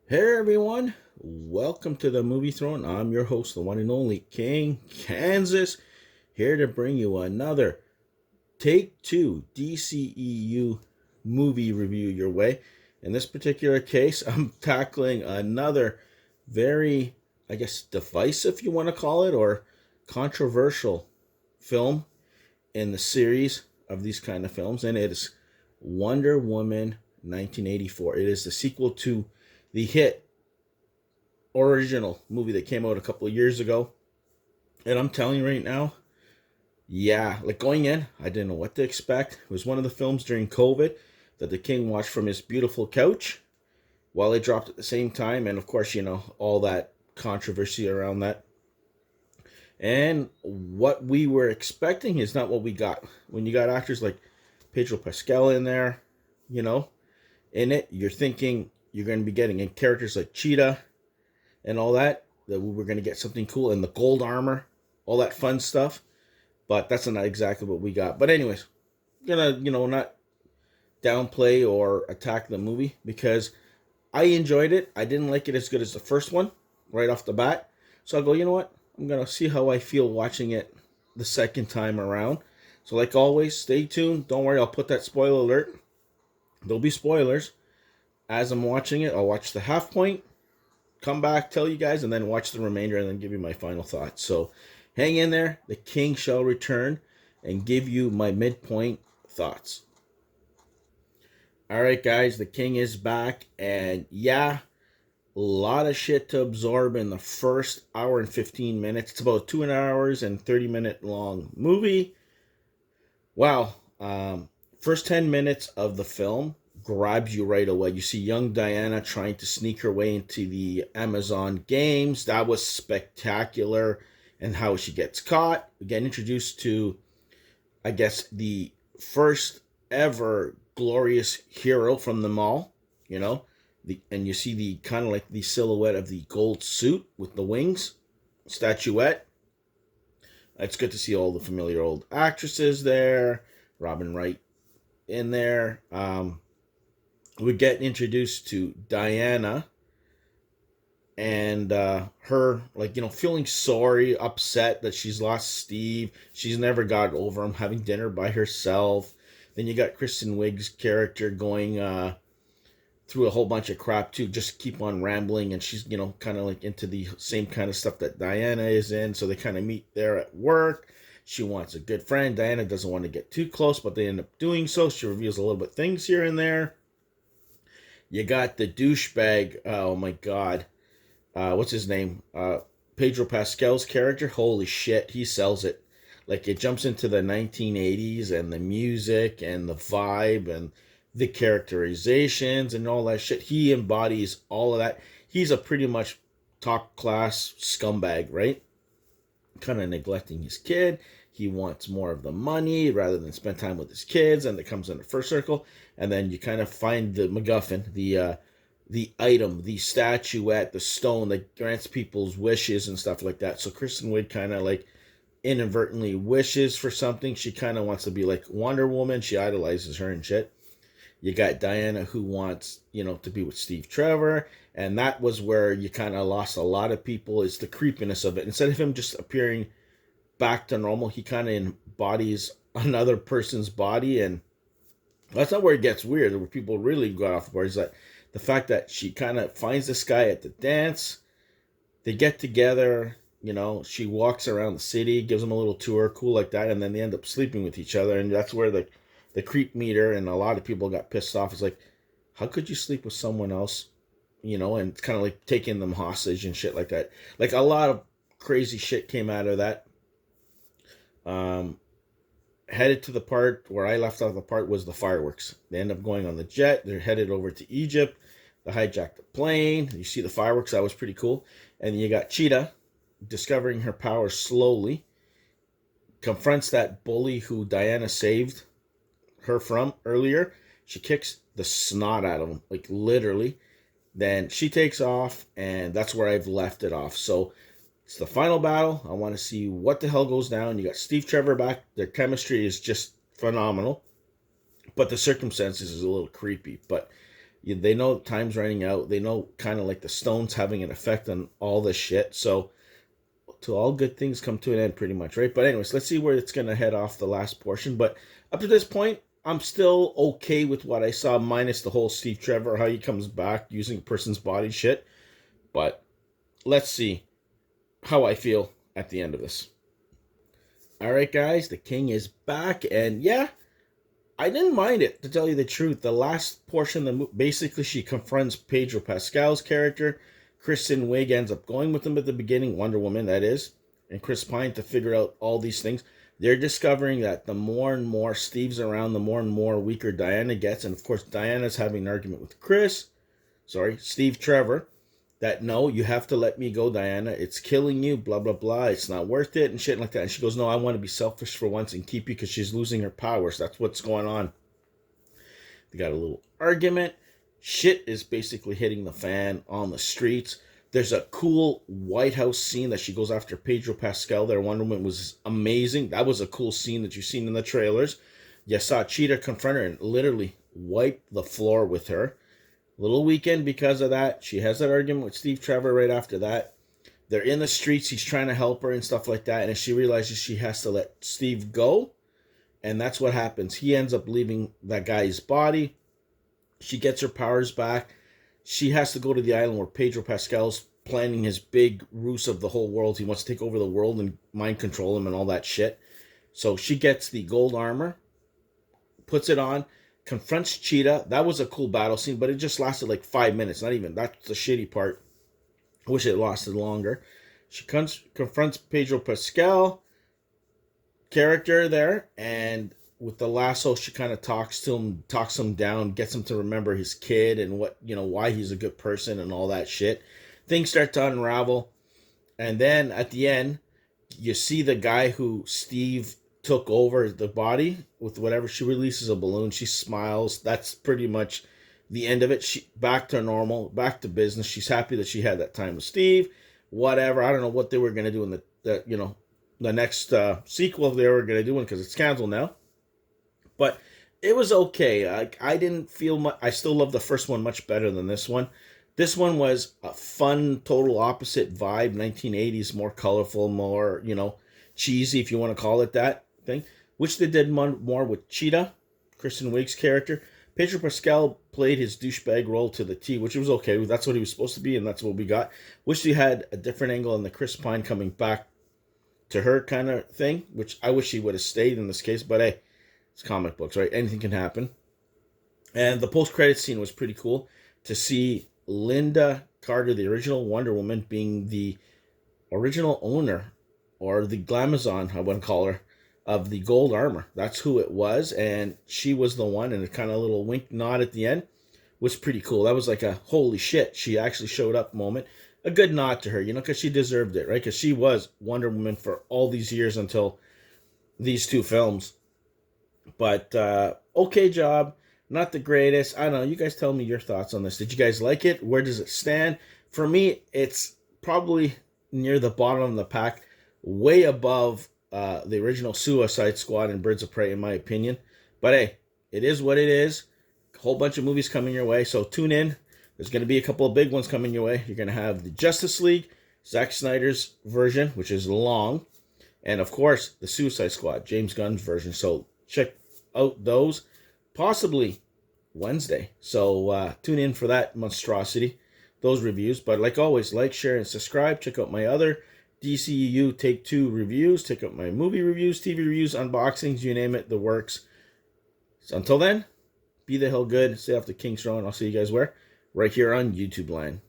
Hey everyone, welcome to the Movie Throne. I'm your host, the one and only King Kansas, here to bring you another Take Two DCEU movie review your way. In this particular case, I'm tackling another very, divisive, you want to call it, or controversial film in the series of these kind of films, and it is Wonder Woman 1984. It is the sequel to the hit original movie that came out a couple of years ago. And I'm telling you right now, yeah, like going in, I didn't know what to expect. It was one of the films during COVID that the King watched from his beautiful couch while it dropped at the same time. And of course, all that controversy around that. And what we were expecting is not what we got. When you got actors like Pedro Pascal in there, you know, in it, you're thinking you're going to be getting in characters like Cheetah and all that we were going to get something cool in the gold armor, all that fun stuff. But that's not exactly what we got. But anyways, gonna, not downplay or attack the movie because I enjoyed it. I didn't like it as good as the first one right off the bat. So I'll go, you know what? I'm going to see how I feel watching it the second time around. So like always, stay tuned. Don't worry, I'll put that spoiler alert. There'll be spoilers. As I'm watching it, I'll watch the half point, come back, tell you guys, and then watch the remainder and then give you my final thoughts. So hang in there. The King shall return and give you my midpoint thoughts. All right, guys, the King is back. And yeah, a lot of shit to absorb in the first hour and 15 minutes. It's about 2 hours and 30-minute long movie. Wow. First 10 minutes of the film grabs you right away. You see young Diana trying to sneak her way into the Amazon games. That was spectacular. And how she gets caught. We get introduced to, I guess, the first ever glorious hero from them all. And you see the kind of like the silhouette of the gold suit with the wings statuette. It's good to see all the familiar old actresses there. Robin Wright in there. We get introduced to Diana and her, feeling sorry, upset that she's lost Steve. She's never got over him, having dinner by herself. Then you got Kristen Wiig's character going through a whole bunch of crap too, just keep on rambling, and she's, kind of like into the same kind of stuff that Diana is in. So they kind of meet there at work. She wants a good friend. Diana doesn't want to get too close, but they end up doing so. She reveals a little bit things here and there. You got the douchebag. Oh my god. What's his name? Pedro Pascal's character. Holy shit, he sells it. Like, it jumps into the 1980s and the music and the vibe and the characterizations and all that shit. He embodies all of that. He's a pretty much top class scumbag, right? Kind of neglecting his kid. He wants more of the money rather than spend time with his kids, and it comes in the first circle. And then you kind of find the MacGuffin, the item, the statuette, the stone that grants people's wishes and stuff like that. So Kristen Wiig kind of like inadvertently wishes for something. She kind of wants to be like Wonder Woman. She idolizes her and shit. You got Diana who wants, to be with Steve Trevor. And that was where you kind of lost a lot of people, is the creepiness of it. Instead of him just appearing back to normal, he kind of embodies another person's body. And that's not where it gets weird. Where people really got off the board is that the fact that she kind of finds this guy at the dance. They get together, she walks around the city, gives him a little tour, cool like that. And then they end up sleeping with each other. And that's where the creep meter and a lot of people got pissed off. It's like, how could you sleep with someone else? And it's kind of like taking them hostage and shit like that. Like, a lot of crazy shit came out of that. Headed to the part where I left off, the part was the fireworks. They end up going on the jet. They're headed over to Egypt. They hijack the plane. You see the fireworks. That was pretty cool. And then you got Cheetah discovering her power slowly. Confronts that bully who Diana saved her from earlier. She kicks the snot out of him, like literally. Then she takes off, and that's where I've left it off. So it's the final battle. I want to see what the hell goes down. You got Steve Trevor back. Their chemistry is just phenomenal. But the circumstances is a little creepy. But They know time's running out. They know kind of like the stone's having an effect on all this shit. So, to all good things come to an end, pretty much, right? But anyways, let's see where it's gonna head off the last portion. But up to this point, I'm still okay with what I saw, minus the whole Steve Trevor, how he comes back using a person's body shit. But let's see how I feel at the end of this. All right, guys, the king is back, and yeah, I didn't mind it, to tell you the truth. The last portion, basically she confronts Pedro Pascal's character. Kristen Wiig ends up going with him at the beginning, Wonder Woman, that is, and Chris Pine, to figure out all these things. They're discovering that the more and more Steve's around, the more and more weaker Diana gets. And of course, Diana's having an argument with Steve Trevor, that no, you have to let me go, Diana. It's killing you, blah, blah, blah. It's not worth it and shit like that. And she goes, no, I want to be selfish for once and keep you, because she's losing her powers. That's what's going on. They got a little argument. Shit is basically hitting the fan on the streets. There's a cool White House scene that she goes after Pedro Pascal. Their Wonder Woman was amazing. That was a cool scene that you've seen in the trailers. You saw Cheetah confront her and literally wipe the floor with her. Little weekend because of that. She has that argument with Steve Trevor right after that. They're in the streets. He's trying to help her and stuff like that. And she realizes she has to let Steve go. And that's what happens. He ends up leaving that guy's body. She gets her powers back. She has to go to the island where Pedro Pascal's planning his big ruse of the whole world. He wants to take over the world and mind control him and all that shit. So she gets the gold armor, puts it on, confronts Cheetah. That was a cool battle scene, but it just lasted like 5 minutes. Not even. That's the shitty part. I wish it lasted longer. She confronts Pedro Pascal character there, and with the lasso, she kind of talks him down, gets him to remember his kid and what, why he's a good person and all that shit. Things start to unravel, and then at the end, you see the guy who Steve took over the body with whatever. She releases a balloon. She smiles. That's pretty much the end of it. She back to normal, back to business. She's happy that she had that time with Steve. Whatever. I don't know what they were gonna do in the next sequel they were gonna do one, because it's canceled now. But it was okay. I didn't feel much. I still love the first one much better than this one. This one was a fun, total opposite vibe. 1980s, more colorful, more, cheesy, if you want to call it that thing. Which they did more with Cheetah, Kristen Wiig's character. Pedro Pascal played his douchebag role to the T, which was okay. That's what he was supposed to be, and that's what we got. Wish they had a different angle on the Chris Pine coming back to her kind of thing, which I wish he would have stayed in this case. But hey, it's comic books, right? Anything can happen. And the post-credit scene was pretty cool to see Linda Carter, the original Wonder Woman, being the original owner, or the Glamazon, I want to call her, of the gold armor. That's who it was, and she was the one, and a kind of little wink nod at the end was pretty cool. That was like a holy shit, she actually showed up moment. A good nod to her, because she deserved it, right? Because she was Wonder Woman for all these years until these two films. But okay job. Not the greatest. I don't know. You guys tell me your thoughts on this. Did you guys like it? Where does it stand? For me, it's probably near the bottom of the pack. Way above the original Suicide Squad and Birds of Prey, in my opinion. But hey, it is what it is. A whole bunch of movies coming your way. So tune in. There's going to be a couple of big ones coming your way. You're going to have the Justice League, Zack Snyder's version, which is long. And of course, the Suicide Squad, James Gunn's version. So check out those. Possibly Wednesday. So tune in for that monstrosity, those reviews. But like always, like, share, and subscribe. Check out my other DCEU Take 2 reviews. Check out my movie reviews, TV reviews, unboxings, you name it, the works. So until then, be the hell good. Stay off the King's Throne. I'll see you guys where? Right here on YouTube Line.